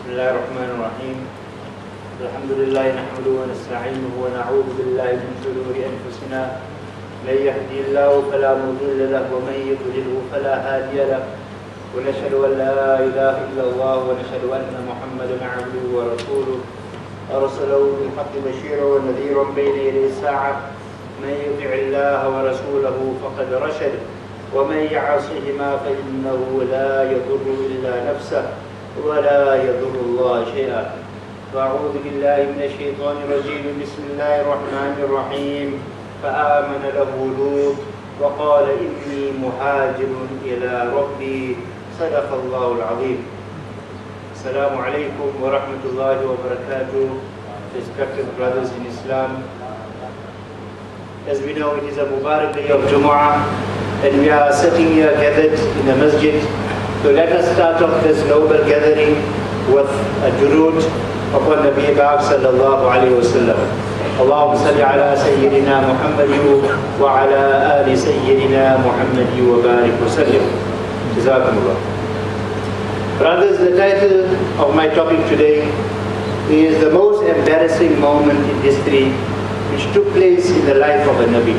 بسم الله الرحمن الرحيم. الحمد لله نحمده ونستعينه ونعوذ بالله من شرور أنفسنا. من يهدي الله فلا مضل له ومن يضلله فلا هادي له. ونشهد أن لا إله إلا الله ونشهد أن محمدا عبده ورسوله أرسله بالحق بشيرا ونذيرا بين يدي الساعة. من يطع الله ورسوله فقد رشد ومن يعصهما فإنه لا يضر إلا نفسه ولا يضر الله شيئا. فأعوذ بالله من الشيطان الرجيم. بسم الله الرحمن الرحيم. فآمن له لوط وقال إني مهاجر إلى ربي. صدق الله العظيم. السلام عليكم ورحمة الله وبركاته. Respected brothers in Islam, as we know, it is a Mubarak day of Jumu'ah, and we are sitting here gathered in the masjid. So let us start off this noble gathering with a durood upon Nabi Ba'ab sallallahu alayhi wa sallam. Allahumma salli ala Sayyidina Muhammad wa ala ali Sayyidina Muhammad wa barik wa sallim. Jazakumullah. Brothers, the title of my topic today is the most embarrassing moment in history which took place in the life of a Nabi.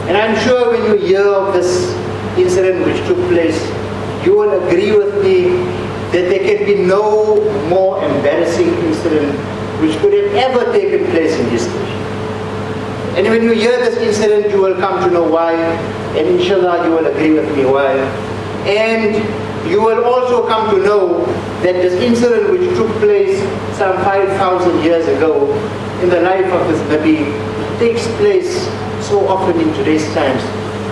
And I'm sure when you hear of this incident which took place, you will agree with me that there can be no more embarrassing incident which could have ever taken place in history. And when you hear this incident, you will come to know why, and inshallah you will agree with me why. And you will also come to know that this incident which took place some 5,000 years ago in the life of this Nabi takes place so often in today's times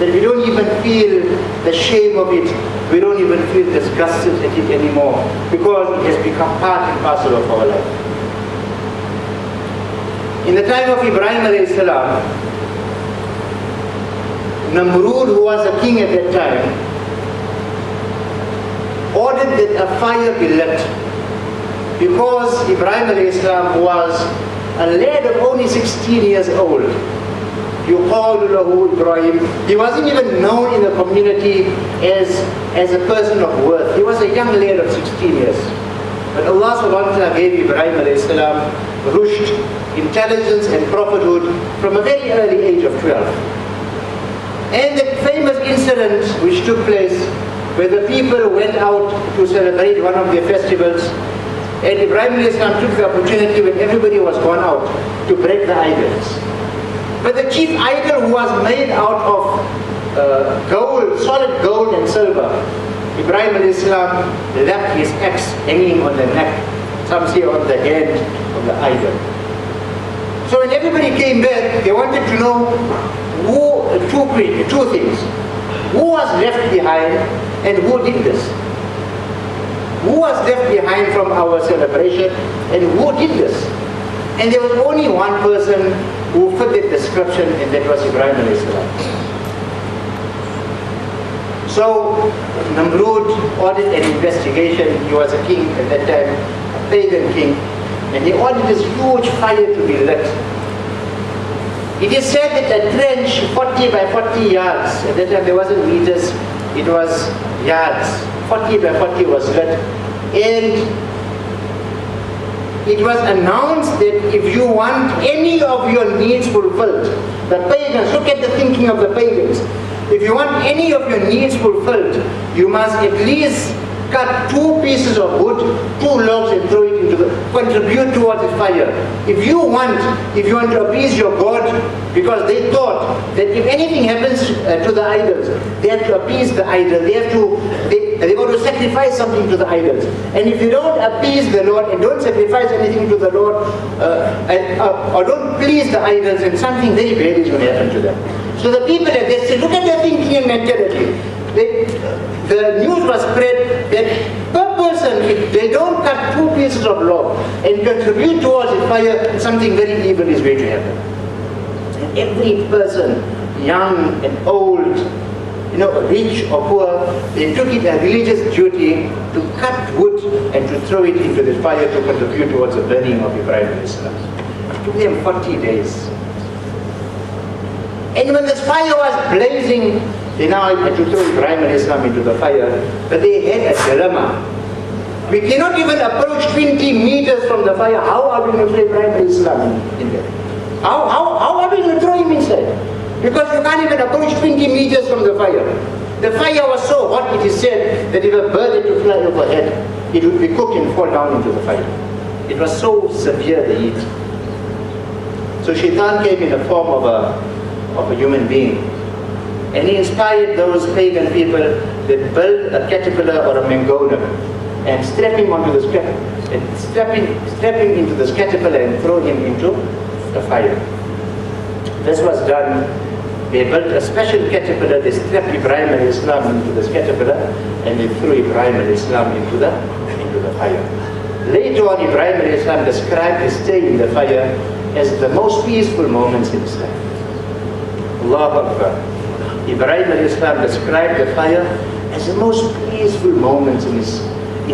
that we don't even feel the shame of it. We don't even feel disgusted at it anymore because it has become part and parcel of our life. In the time of Ibrahim alayhi salam, Namrud, who was a king at that time, ordered that a fire be lit because Ibrahim alayhi salam was a lad of only 16 years old. يُقَالُ لَهُ Ibrahim. He wasn't even known in the community as a person of worth. He was a young lad of 16 years. But Allah subhanahu wa ta'ala gave Ibrahim alayhi salam rushd, intelligence and prophethood from a very early age of 12. And the famous incident which took place where the people went out to celebrate one of their festivals, and Ibrahim alayhi salam took the opportunity when everybody was gone out to break the idols. But the chief idol, who was made out of gold, solid gold and silver, Ibrahim alayhi salam left his axe hanging on the neck, some say on the hand of the idol. So when everybody came back, they wanted to know two things. Who was left behind and who did this? Who was left behind from our celebration and who did this? And there was only one person who fit that description, and that was Ibrahim alayhi salam. So Namrud ordered an investigation. He was a king at that time, a pagan king, and he ordered this huge fire to be lit. It is said that a trench 40 by 40 yards, at that time there wasn't meters, it was yards, 40 by 40 was lit. And it was announced that if you want any of your needs fulfilled, the pagans, look at the thinking of the pagans. If you want any of your needs fulfilled, you must at least cut 2 pieces of wood, 2 logs, and throw it into contribute towards the fire. If you want to appease your God, because they thought that if anything happens to the idols, they have to appease the idol. They want to sacrifice something to the idols. And if you don't appease the Lord and don't sacrifice anything to the Lord, or don't please the idols, then something very bad is going to happen to them. So the people, they say, look at their thinking and mentality. The news was spread that per person, if they don't cut 2 pieces of log and contribute towards the fire, something very evil is going to happen. And every person, young and old, rich or poor, they took it a religious duty to cut wood and to throw it into the fire to contribute towards the burning of Ibrahim alayhi salam. It took them 40 days. And when this fire was blazing, they now had to throw Ibrahim alayhi salam into the fire, but they had a dilemma. We cannot even approach 20 meters from the fire. How are we going to throw Ibrahim Islam in there? How are we going to throw him inside? Because you can't even approach 20 meters from the fire. The fire was so hot, it is said, that if a bird had to fly overhead, it would be cooked and fall down into the fire. It was so severe, the heat. So Shaitan came in the form of a human being. And he inspired those pagan people that build a caterpillar or a mangona and strap him onto the strapping into this caterpillar and throw him into the fire. This was done. They built a special caterpillar, they strapped Ibrahim al-Islam into this caterpillar and they threw Ibrahim al-Islam into the fire. Later on, Ibrahim al-Islam described his stay in the fire as the most peaceful moments in his life. Allahu Akbar. Ibrahim al-Islam described the fire as the most peaceful moments in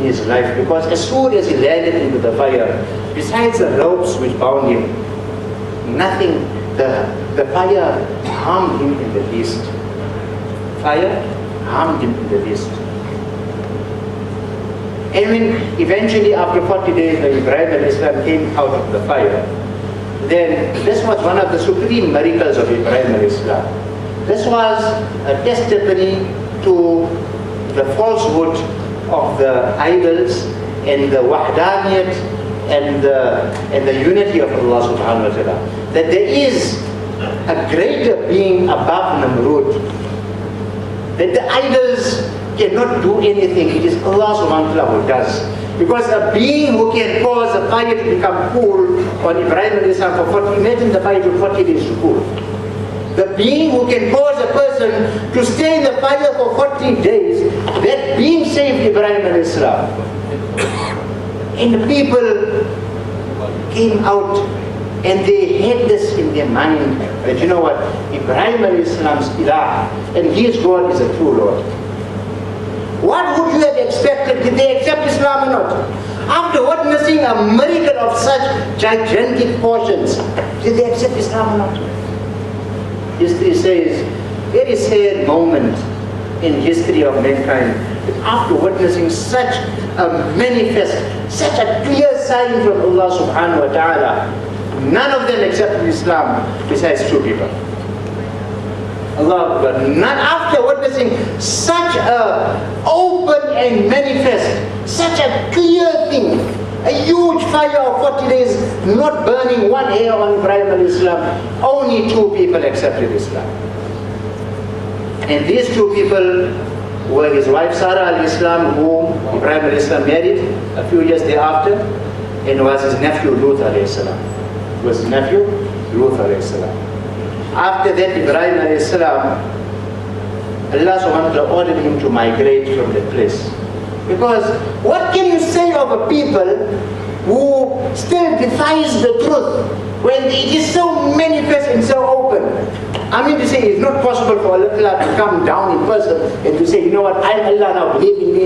his life, because as soon as he landed into the fire, besides the ropes which bound him, nothing, the fire harmed him in the least. Fire harmed him in the least. And when eventually after 40 days when Ibrahim al-Islam came out of the fire, then this was one of the supreme miracles of Ibrahim al-Islam. This was a testimony to the falsehood of the idols and the wahdaniyat and the unity of Allah subhanahu wa ta'ala. That there is a greater being above Namrud. That the idols cannot do anything. It is Allah subhanahu wa ta'ala who does. Because a being who can cause a fire to become cool on Ibrahim al-Islam for 40, imagine the fire took 40 days to cool. The being who can cause a person to stay in the fire for 40 days, that being saved Ibrahim al-Islam. And the people came out and they had this in their mind, that you know what, Ibrahim al-Islam's ilah, and his God is a true Lord. What would you have expected? Did they accept Islam or not? After witnessing a miracle of such gigantic portions, did they accept Islam or not? History says, very sad moment in history of mankind, that after witnessing such a manifest, such a clear sign from Allah subhanahu wa ta'ala, none of them accepted Islam besides two people. Allah Akbar. None, after witnessing such a open and manifest, such a clear thing, a huge fire of 40 days, not burning one hair on Ibrahim al-Islam, only two people accepted Islam. And these two people were his wife Sarah al-Islam, whom Ibrahim al-Islam married a few years thereafter, and was his nephew Lut al-Islam. Was his nephew Lut al-Islam. After that, Ibrahim al-Islam, Allah subhanahu wa ta'ala ordered him to migrate from that place. Because what can you say of a people who still defies the truth when it is so manifest and so open? I mean to say, it's not possible for Allah to come down in person and to say, you know what, I'm Allah now, believe in me.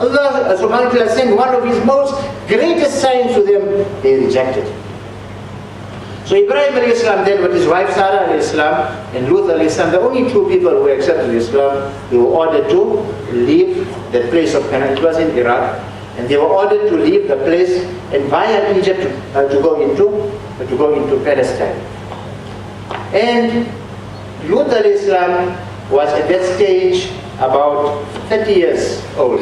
Allah subhanahu wa ta'ala sent one of his most greatest signs to them, they rejected. So Ibrahim al-Islam then with his wife Sarah al-Islam and Lut al-Islam, the only two people who accepted Islam, they were ordered to leave that place of Canaan. It was in Iraq, and they were ordered to leave the place and via Egypt to go into Palestine. And Lut al-Islam was at that stage about 30 years old.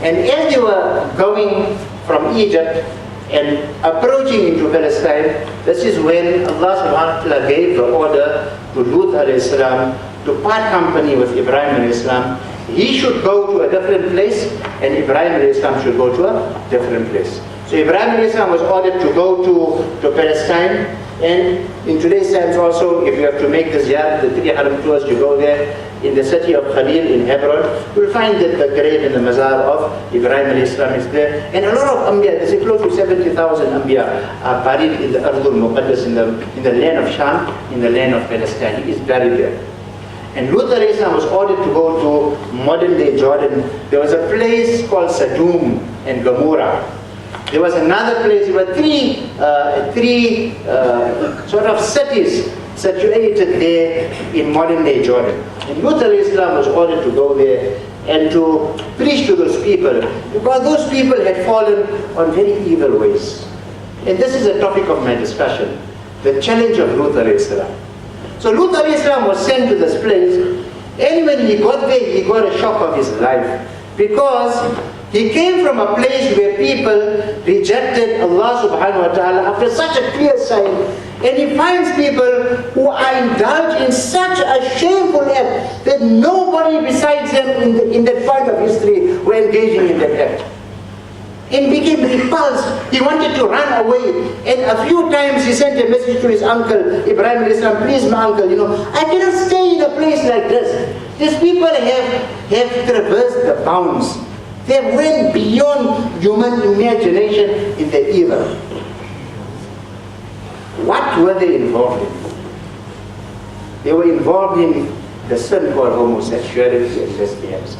And as they were going from Egypt and approaching into Palestine, this is when Allah subhanahu wa ta'ala gave the order to Lut al-Islam to part company with Ibrahim al-Islam. He should go to a different place and Ibrahim al-Islam should go to a different place. So Ibrahim al-Islam was ordered to go to Palestine, and in today's times also, if you have to make the ziyarah, the 3 haram tours, you go there in the city of Khalil in Hebron, you'll find that the grave and the mazar of Ibrahim al-Islam is there. And a lot of Anbiya, there's close to 70,000 Anbiya are buried in the Ardul Muqaddas, in the land of Sham, in the land of Palestine. He is buried there. And Lut al-Islam was ordered to go to modern day Jordan. There was a place called Sodom and Gomorrah. There was another place, there were three sort of cities situated there in modern day Jordan. And Lut al-Islam was ordered to go there and to preach to those people, because those people had fallen on very evil ways. And this is the topic of my discussion, the challenge of Lut alayhi salam. So Lut alayhi salam was sent to this place, and when he got there, he got a shock of his life, because he came from a place where people rejected Allah subhanahu wa ta'ala after such a clear sign, and he finds people who are indulged in such a shameful act that nobody besides them in that point of history were engaging in that act. And became repulsed. He wanted to run away. And a few times he sent a message to his uncle, Ibrahim alayhi salam, please my uncle, I cannot stay in a place like this. These people have traversed the bounds. They went beyond human imagination in their evil. What were they involved in? They were involved in the sin called homosexuality and lesbianism.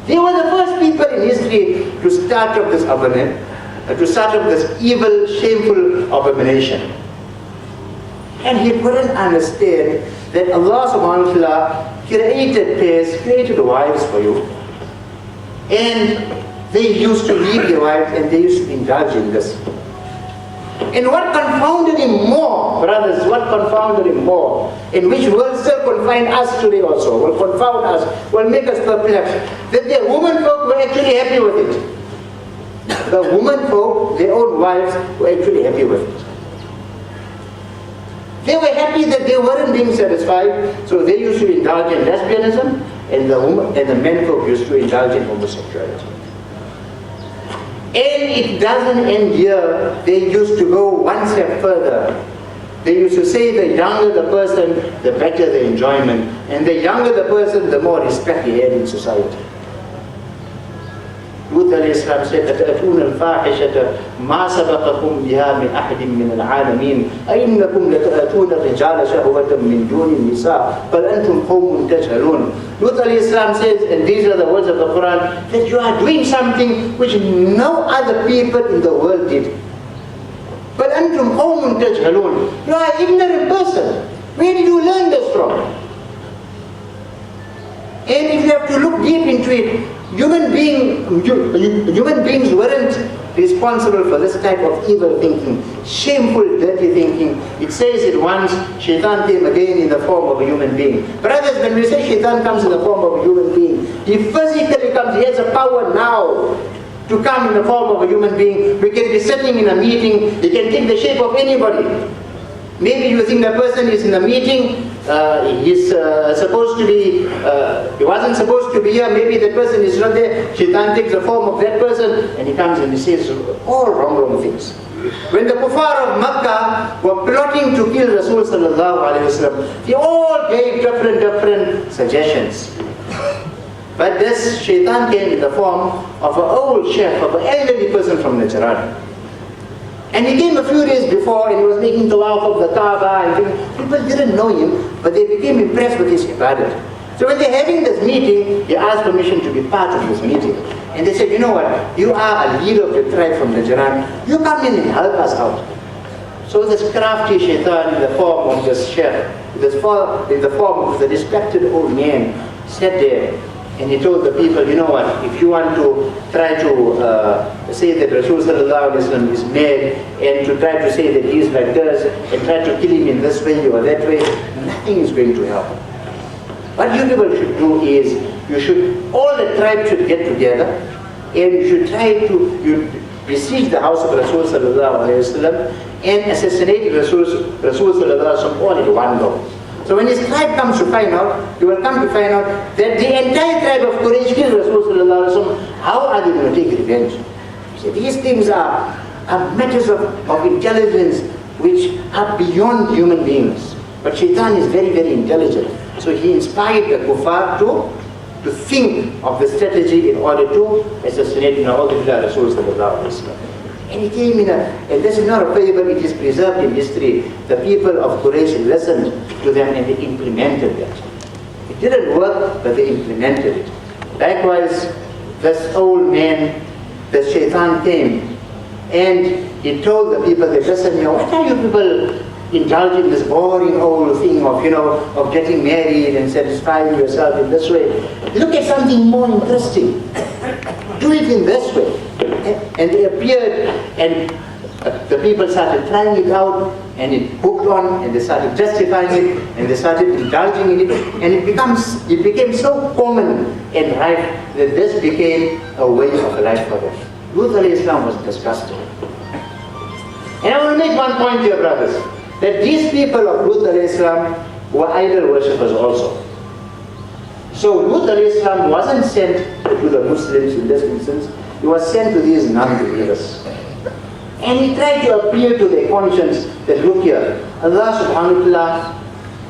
They were the first people in history to start up this evil, shameful abomination. And he couldn't understand that Allah subhanahu wa ta'ala created pairs, created wives for you. And they used to leave their wives and they used to indulge in this. And what confounded him more, brothers, what confounded him more, in which will still confine us today also, will confound us, will make us perplexed, that the women folk were actually happy with it. The women folk, their own wives, were actually happy with it. They were happy that they weren't being satisfied, so they used to indulge in lesbianism, and the men folk used to indulge in homosexuality. And it doesn't end here. They used to go one step further. They used to say the younger the person, the better the enjoyment. And the younger the person, the more respect he had in society. Lut alayhi salam said, أَتَأْتُونَ الْفَاحِشَةَ مَا سَبَقَكُمْ بِهَا مِنْ أَحَدٍ مِنَ الْعَالَمِينَ أَإِنَّكُمْ لَتَأْتُونَ الرِّجَالَ شَهْوَةً مِنْ دُونِ النِّسَاءِ بَلْ أَنْتُمْ قَوْمٌ تَجْهَلُونَ. Lut alayhi salam says, and these are the words of the Quran, that you are doing something which no other people in the world did. But antum qawmun tajhalun. You are an ignorant person. Where did you learn this from? And if you have to look deep into it, human beings weren't responsible for this type of evil thinking, shameful, dirty thinking. It says it once, Shaitan came again in the form of a human being. Brothers, when we say Shaitan comes in the form of a human being, he physically comes, he has a power now to come in the form of a human being. We can be sitting in a meeting, he can take the shape of anybody. Maybe you think the person is in a meeting, he's supposed to be, he wasn't supposed to be here, maybe that person is not there. Shaitan takes the form of that person and he comes and he says all wrong things. When the kuffar of Makkah were plotting to kill Rasul sallallahu alayhi wasallam, they all gave different suggestions. But this Shaitan came in the form of an old sheikh, of an elderly person from Najran. And he came a few days before and he was making tawaf of the Kaaba and people didn't know him, but they became impressed with his ibadat. So when they're having this meeting, he asked permission to be part of this meeting. And they said, you know what, you are a leader of the tribe from Najran, you come in and help us out. So this crafty Shaitan in the form of this sheikh, in the form of the respected old man, sat there. And he told the people, you know what, if you want to try to say that Rasul sallallahu alaihi wasallam is mad, and to try to say that he is like this, and try to kill him in this way or that way, nothing is going to help. What you people should do is, all the tribe should get together, and you should try to besiege the house of Rasul sallallahu alaihi wasallam, and assassinate Rasul sallallahu alaihi wasallam all at one go. So when his tribe comes to find out, you will come to find out that the entire tribe of Quraysh killed Rasul sallallahu alaihi wasallam. How are they going to take revenge? So these things are matters of intelligence which are beyond human beings. But Shaitan is very, very intelligent. So he inspired the kuffar to think of the strategy in order to assassinate Rasul sallallahu alaihi wasallam. And he came and this is not a fable, it is preserved in history. The people of Quraysh listened to them and they implemented that. It didn't work, but they implemented it. Likewise, this old man, the Shaitan came and he told the people, that listen, what are you people indulge in this boring old thing of, of getting married and satisfying yourself in this way. Look at something more interesting. Do it in this way. And they appeared, and the people started trying it out, and it hooked on, and they started justifying it, and they started indulging in it, and it became so common and rife that this became a way of life for them. Lut alayhi salam was disgusted. And I want to make one point here, brothers, that these people of Lut alayhi salam were idol worshippers also. So Lut alayhi salam wasn't sent to the Muslims in this instance, he was sent to these non-believers. And he tried to appeal to their conscience that, look here, Allah subhanahu wa ta'ala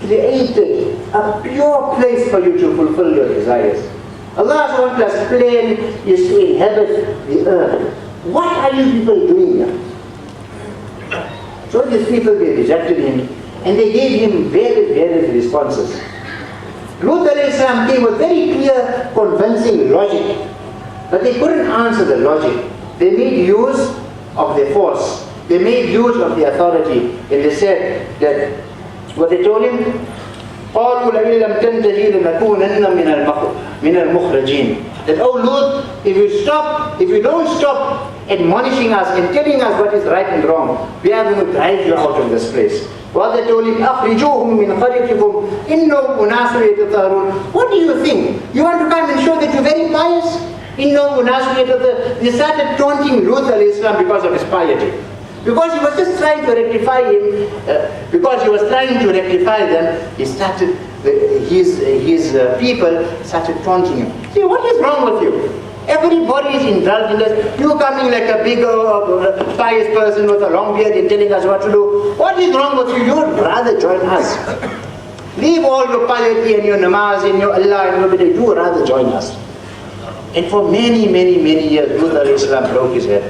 created a pure place for you to fulfill your desires. Allah subhanahu wa ta'ala's plan is to inhabit the earth. What are you people doing here? So these people, they rejected him, and they gave him various responses. Lut alayhi salam came with very clear, convincing logic, but they couldn't answer the logic. They made use of their force. They made use of the authority, and they said that what they told him, قالوا لئن لم تنتهي لنكونن من المخرجين. That, oh Lut, if you don't stop admonishing us and telling us what is right and wrong, we are going to drive you out of this place. Well, they told him, أخرجوهم من قريتكم إنهم أناس يتطهرون. What do you think? You want to come and show that you're very pious? إنهم أناس يتطهرون. They started taunting Lut alayhi salam because of his piety. Because he was just trying to rectify him, because he was trying to rectify them, he started, his people started taunting him. See, what is wrong with you? Everybody is indulged in this. You coming like a big, pious person with a long beard and telling us what to do. What is wrong with you? You would rather join us. Leave all your piety and your namaz and your Allah and your bidah. You would rather join us. And for many years, Lut alayhi salam broke his head.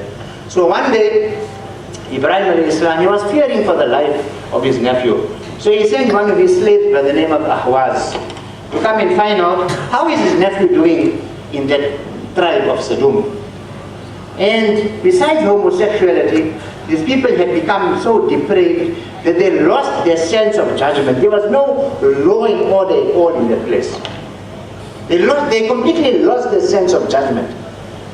So one day, Ibrahim alayhi salam, he was fearing for the life of his nephew. So he sent one of his slaves by the name of Ahwaz to come and find out how is his nephew doing in that tribe of Sodom. And besides homosexuality, these people had become so depraved that they lost their sense of judgment. There was no law and order at all in that place. They completely lost their sense of judgment.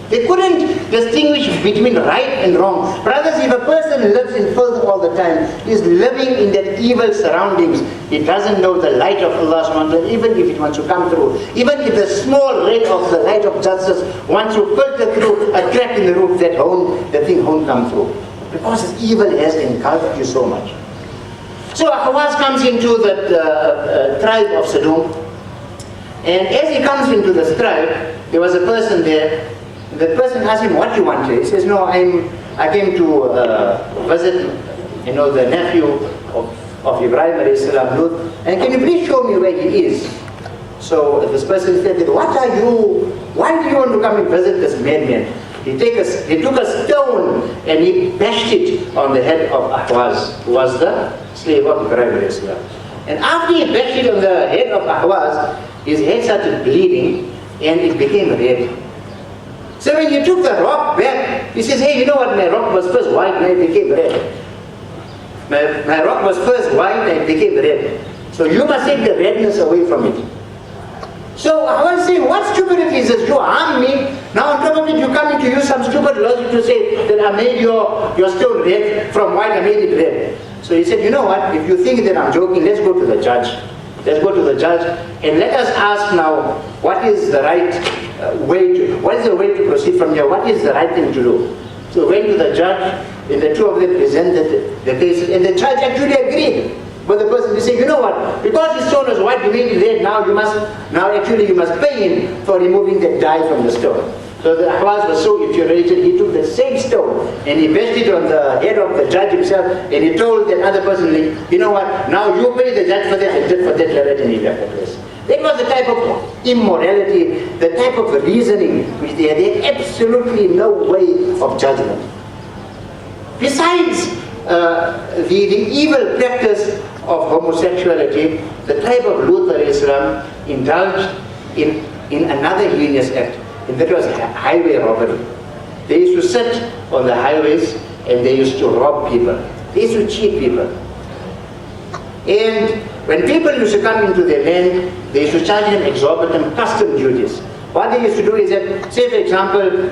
They couldn't distinguish between right and wrong. Brothers, if a person lives in filth all the time, is living in that evil surroundings, he doesn't know the light of Allah subhanahu wa ta'ala, even if it wants to come through. Even if the small ray of the light of justice wants to filter through a crack in the roof, the thing won't come through. Because evil has engulfed you so much. So Ahwaz comes into the tribe of Sodom. And as he comes into this tribe, there was a person there. The person asked him, what do you want here? He says, no, I came to visit, the nephew of Ibrahim alayhi salam, Lut, and can you please show me where he is? So this person said, why do you want to come and visit this madman? He took a stone and he bashed it on the head of Ahwaz, who was the slave of Ibrahim alayhi salam. And after he bashed it on the head of Ahwaz, his head started bleeding and it became red. So when you took the rock back, he says, hey, you know what, my rock was first white and it became red. My rock was first white and it became red. So you must take the redness away from it. So I was saying, what stupidity is this? You harm me. Now on top of it, you come to use some stupid logic to say that I made your stone red, from white I made it red. So he said, you know what, if you think that I'm joking, let's go to the judge. Let's go to the judge and let us ask now, what is the right way to proceed from here? What is the right thing to do? So we went to the judge, and the two of them presented the cases, and the judge actually agreed with the person. He said, you know what, because his stone was white, you made it red, now you must pay him for removing the dye from the stone. So the Ahwaz was so infuriated, he took the same stone and he bashed it on the head of the judge himself, and he told that other person, you know what, now you pay the judge for that, and did for that, and he left the place. That was the type of immorality, the type of reasoning which they had absolutely no way of judgment. Besides the evil practice of homosexuality, the tribe of Lut alayhi salam indulged in another heinous act, and that was highway robbery. They used to sit on the highways and they used to rob people. They used to cheat people. And when people used to come into their land, they used to charge them exorbitant custom duties. What they used to do is that, say for example,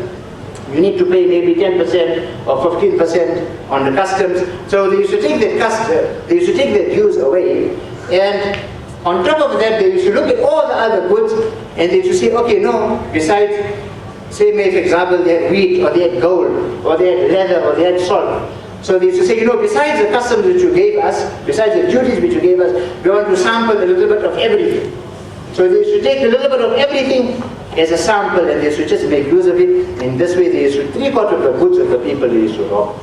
you need to pay maybe 10% or 15% on the customs. So they used to take their dues away, and on top of that, they used to look at all the other goods, and they used to say, okay, no, besides, say, maybe for example, they had wheat, or they had gold, or they had leather, or they had salt. So they used to say, besides the customs which you gave us, besides the duties which you gave us, we want to sample a little bit of everything. So they used to take a little bit of everything as a sample, and they used to just make use of it. In this way, they used to 3/4 of the goods of the people they used to rob.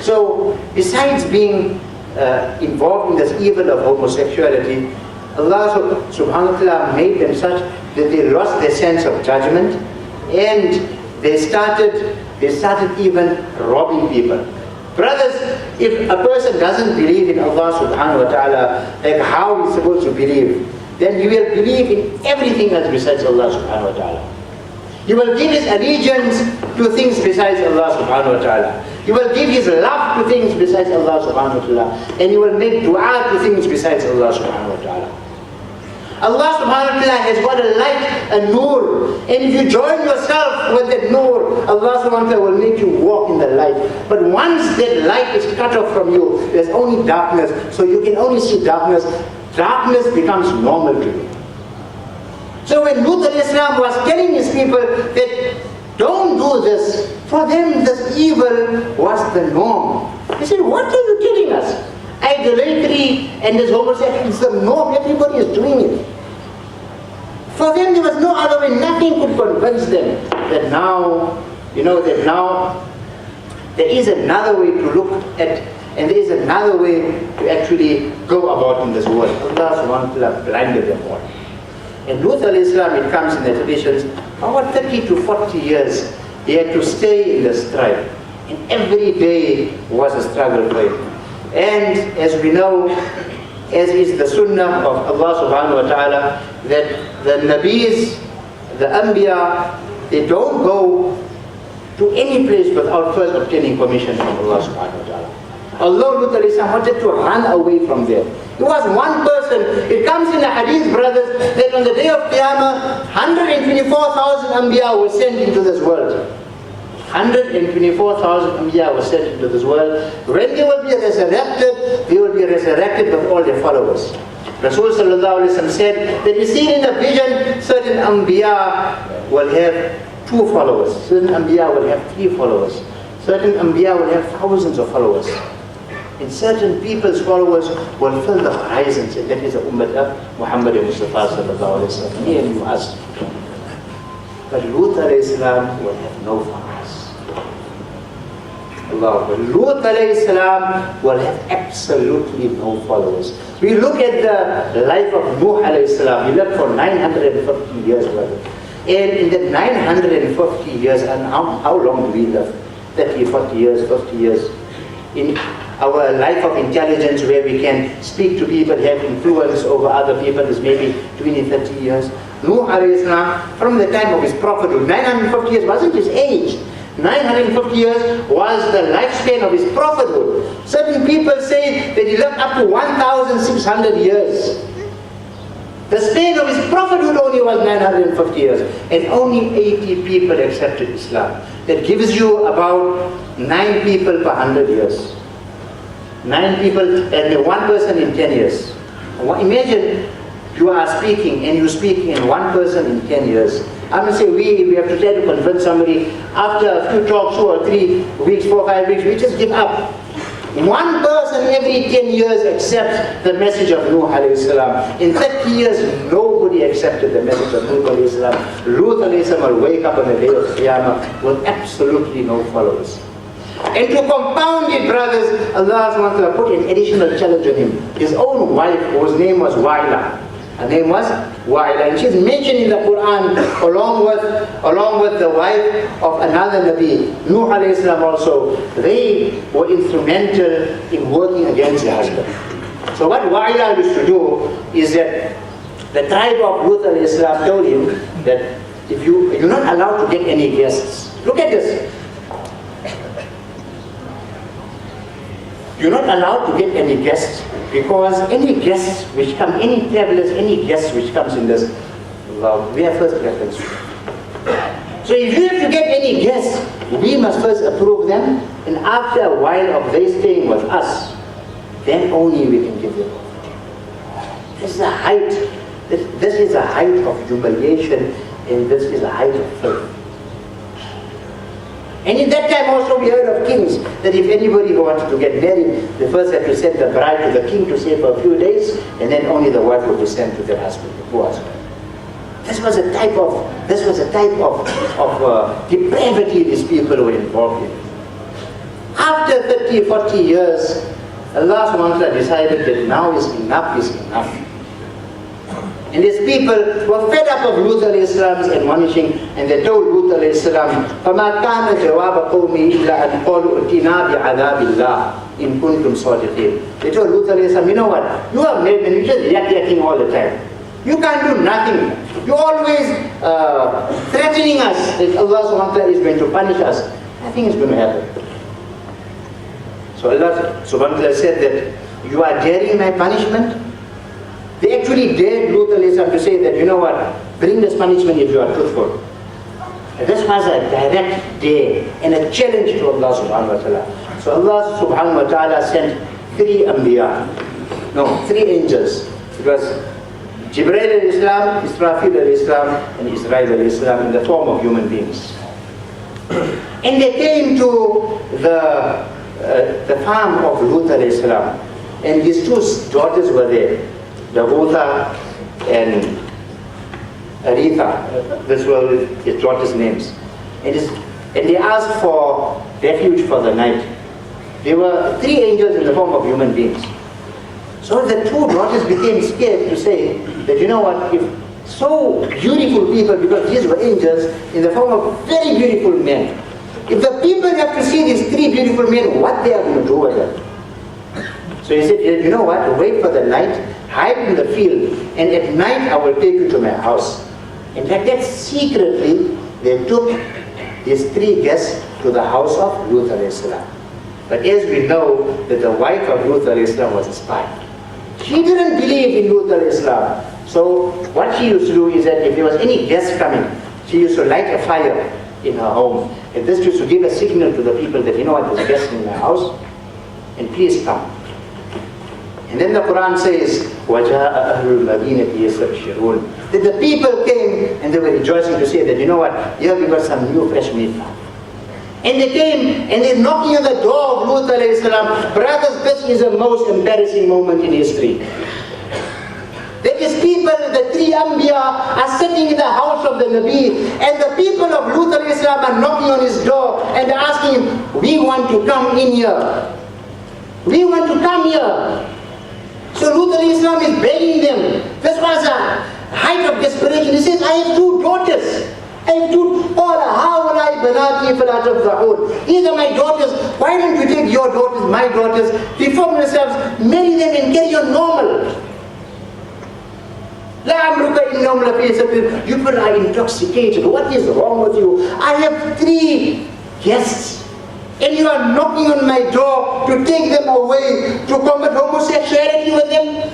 So, besides being involved in this evil of homosexuality, Allah subhanahu wa ta'ala made them such that they lost their sense of judgment, and they started even robbing people. Brothers, if a person doesn't believe in Allah subhanahu wa ta'ala, like how he's supposed to believe, then he will believe in everything else besides Allah subhanahu wa ta'ala. He will give his allegiance to things besides Allah subhanahu wa ta'ala. He will give his love to things besides Allah subhanahu wa ta'ala. And he will make dua to things besides Allah subhanahu wa ta'ala. Allah subhanahu wa ta'ala has got a light, a nur. And if you join yourself with that nur, Allah subhanahu wa ta'ala will make you walk in the light. But once that light is cut off from you, there's only darkness. So you can only see darkness. Darkness becomes normal to you. So when Lut al-Islam was telling his people that don't do this, for them this evil was the norm. They said, what are you telling us? Idolatry and this homosexuality is the norm, everybody is doing it. For them there was no other way, nothing could convince them that now, that now there is another way to look at, and there is another way to actually go about in this world. Allah subhanahu wa ta'ala blinded them all. And Lut al-Islam, it comes in the traditions, about 30 to 40 years, he had to stay in the strife. And every day was a struggle for him. And as we know, as is the sunnah of Allah subhanahu wa ta'ala, that the Nabis, the Anbiya, they don't go to any place without first obtaining permission from Allah subhanahu wa ta'ala. Although Lut al-Islam wanted to run away from there. It was one person. It comes in the hadith, brothers, that on the day of Qiyamah, 124,000 Anbiya were sent into this world. 124,000 Anbiya were sent into this world. When they will be resurrected, they will be resurrected with all their followers. Rasul sallallahu alaihi wasallam said that you see in the vision, certain Anbiya will have 2 followers. Certain Anbiya will have 3 followers. Certain Anbiya will have thousands of followers. And certain people's followers will fill the horizons, and that is the Ummah of Muhammad Mustafa sallallahu alaihi wasallam. Me and you ask. But Lut alayhi salam will have no followers. Allah. Lut alayhi salam will have absolutely no followers. We look at the life of Nuh alayhi salam. He lived for 950 years, brother. And in that 950 years, and how long do we live? 30, 40 years, 50 years. In our life of intelligence, where we can speak to people, have influence over other people, is maybe 20, 30 years. Nuh alayhi salam, from the time of his prophethood, 950 years wasn't his age. 950 years was the lifespan of his prophethood. Certain people say that he lived up to 1,600 years. The span of his prophethood only was 950 years. And only 80 people accepted Islam. That gives you about 9 people per 100 years. 9 people, and 1 person in 10 years. Imagine you are speaking, and you speak in 1 person in 10 years. I'm going to say we have to try to convince somebody. After a few talks, 2 or 3 weeks, 4 or 5 weeks, we just give up. 1 person every 10 years accepts the message of Nuh alayhi salam. In 30 years, nobody accepted the message of Nuh alayhi salam. Lut alayhi salam will wake up on the day of Qiyamah with absolutely no followers. And to compound it, brothers, Allah subhanahu wa ta'ala put an additional challenge on him. His own wife, whose name was Wa'ila. Her name was Wa'ila. And she's mentioned in the Quran along with the wife of another Nabi, Nuh alayhi salam also. They were instrumental in working against their husband. So what Wa'ila used to do is that the tribe of Lut alayhi salam told him that if you're not allowed to get any guests. Look at this. you're not allowed to get any guests, because any guests which come, any travelers, any guests which comes in this, we have first preference. So if you have to get any guests, we must first approve them, and after a while of they staying with us, then only we can give them. This is a height. This is a height of humiliation, and this is a height of faith. And in that time also we heard of kings, that if anybody who wanted to get married, they first had to send the bride to the king to stay for a few days, and then only the wife would be sent to their husband, the poor husband. This was a type of depravity these people were involved in. After 30, 40 years, Allah subhanahu wa ta'ala decided that now is enough. And these people were fed up of Lut alayhi salam's admonishing, and they told Lut alayhi salam, فَمَا كَانَ جَوَابَ قَوْمِي إِلَّا أَنْ قَالُوا ائْتِنَا بِعَذَابِ اللَّهِ إِن كُنتُمْ صَادِقِينَ. They told Lut alayhi salam, you know what, you are mad and you're just yakking all the time. You can't do nothing. You're always threatening us that Allah subhanahu wa ta'ala is going to punish us. Nothing is going to happen. So Allah subhanahu wa ta'ala said that you are daring my punishment. They actually dared Lut alayhi salam to say that, you know what, bring this punishment if you are truthful. And this was a direct dare and a challenge to Allah subhanahu wa ta'ala. So Allah subhanahu wa ta'ala sent three angels. It was Jibreel alayhi salam, Israfil alayhi salam, and Israel alayhi salam in the form of human beings. And they came to the farm of Lut alayhi salam, and his two daughters were there, Dhorat and Aritha. This were his daughters' names. And they asked for refuge for the night. There were three angels in the form of human beings. So the two daughters became scared to say that, you know what, if so beautiful people, because these were angels in the form of very beautiful men, if the people have to see these three beautiful men, what they are going to do with them? So he said, you know what, wait for the night, hide in the field, and at night I will take you to my house. In fact, that secretly they took these three guests to the house of Lut alayhi salam. But as we know that the wife of Lut alayhi salam was a spy. She didn't believe in Lut alayhi salam. So what she used to do is that if there was any guest coming, she used to light a fire in her home. And this used to give a signal to the people that, you know what, there's a guest in my house, and please come. And then the Quran says, وَجَاءَ أَهْلُ الْمَدِينَةِ يَسْتَبْشِرُونَ, that the people came and they were rejoicing to say that, you know what, here we got some new fresh meat. And they came and they're knocking on the door of Lut alayhi salam. Brothers, this is the most embarrassing moment in history. That these people, the three Anbiya, are sitting in the house of the Nabi, and the people of Lut alayhi salam are knocking on his door and they're asking him, we want to come in here. We want to come here. So Lut alayhi salam is begging them. This was a height of desperation. He says, I have two daughters. These are my daughters. Why don't you take your daughters, my daughters, reform yourselves, marry them and carry on normal? You people are intoxicated. What is wrong with you? I have three guests, and you are knocking on my door to take them away, to commit homosexuality with them?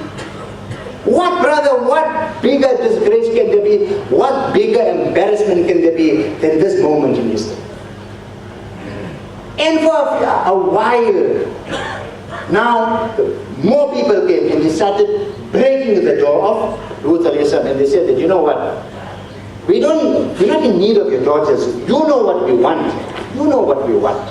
What, brother, what bigger disgrace can there be? What bigger embarrassment can there be than this moment in history? And for a while, now more people came and they started breaking the door of Lut alayhi salam, and they said that, you know what, we're not in need of your daughters. You know what we want. You know what we want.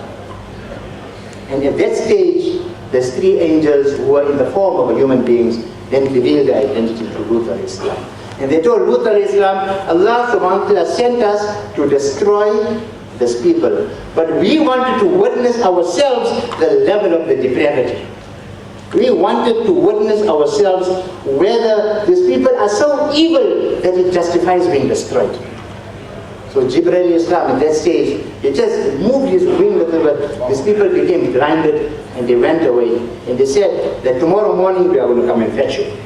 And at that stage, there's three angels who were in the form of human beings then revealed their identity to Lut alayhi salam. And they told Lut alayhi salam, Allah subhanahu wa ta'ala sent us to destroy these people. But we wanted to witness ourselves the level of the depravity. We wanted to witness ourselves whether these people are so evil that it justifies being destroyed. So Jibreel alayhi salam at that stage, he just moved his wing a little bit. These people became blinded and they went away. And they said that tomorrow morning we are going to come and fetch you.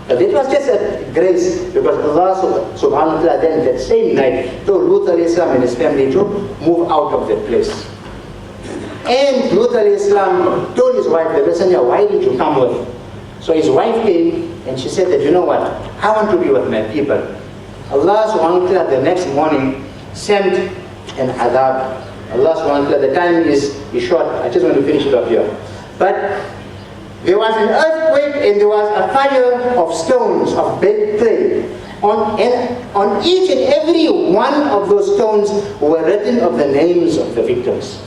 But it was just a grace, because Allah subhanahu wa ta'ala then that same night told Lut alayhi salam and his family to move out of that place. And Lut alayhi salam told his wife, the messenger, why did you come with? So his wife came and she said that, you know what, I want to be with my people. Allah subhanahu wa ta'ala the next morning sent an adab. Allah subhanahu wa ta'ala, the time is short, I just want to finish it up here. But there was an earthquake and there was a fire of stones, of baked clay. On each and every one of those stones were written of the names of the victims.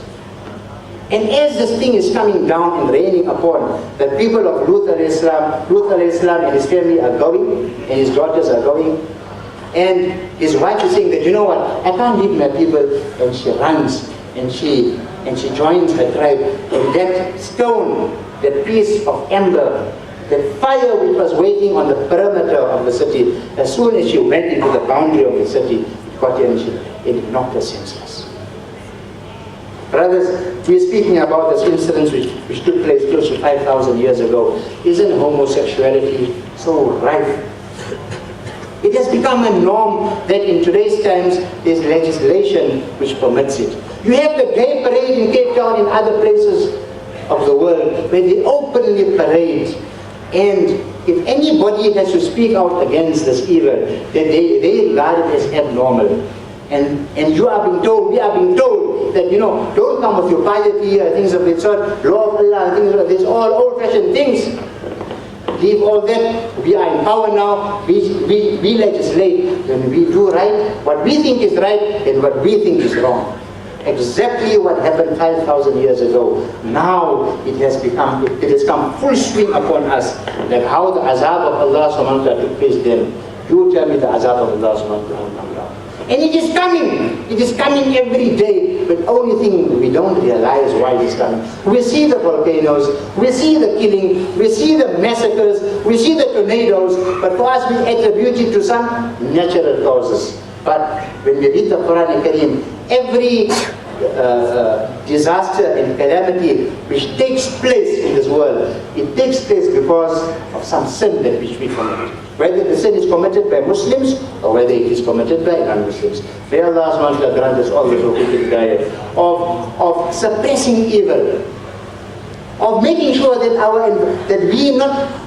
And as this thing is coming down and raining upon the people of Lut alayhi salam and his family are going, and his daughters are going, and his wife is saying that, you know what, I can't leave my people, and she runs and she joins her tribe, and that stone, that piece of ember, the fire which was waiting on the perimeter of the city, as soon as she went into the boundary of the city, it got her and it knocked her senseless. Brothers, we are speaking about this incident which took place close to 5,000 years ago. Isn't homosexuality so rife? It has become a norm that in today's times there's legislation which permits it. You have the gay parade in Cape Town and other places of the world where they openly parade. And if anybody has to speak out against this evil, then they regard it as abnormal. And you are being told, we are being told that, you know, don't come with your piety, things of that sort, law of Allah, things of this, all old-fashioned things. Leave all that. We are in power now. We legislate. When we do right, what we think is right and what we think is wrong. Exactly what happened 5,000 years ago. Now it has come full swing upon us. Like how the azab of Allah subhanahu wa ta'ala took place then. You tell me the azab of Allah subhanahu wa ta'ala will come down. And it is coming. It is coming every day. But only thing we don't realize why it is coming. We see the volcanoes, we see the killing, we see the massacres, we see the tornadoes, but for us we attribute it to some natural causes. But when we read the Quran and Kareem, every disaster and calamity which takes place in this world, it takes place because of some sin that which we commit. Whether the sin is committed by Muslims or whether it is committed by non-Muslims. May Allah subhanahu wa ta'ala grant us all the tawfiq of suppressing evil, of making sure that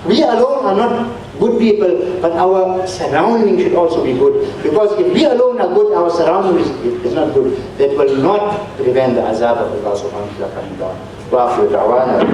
we alone are not good people, but our surrounding should also be good. Because if we alone are good, our surrounding is not good. That will not prevent the azab of Allah subhanahu wa ta'ala coming down. Wa akhiru da'wana.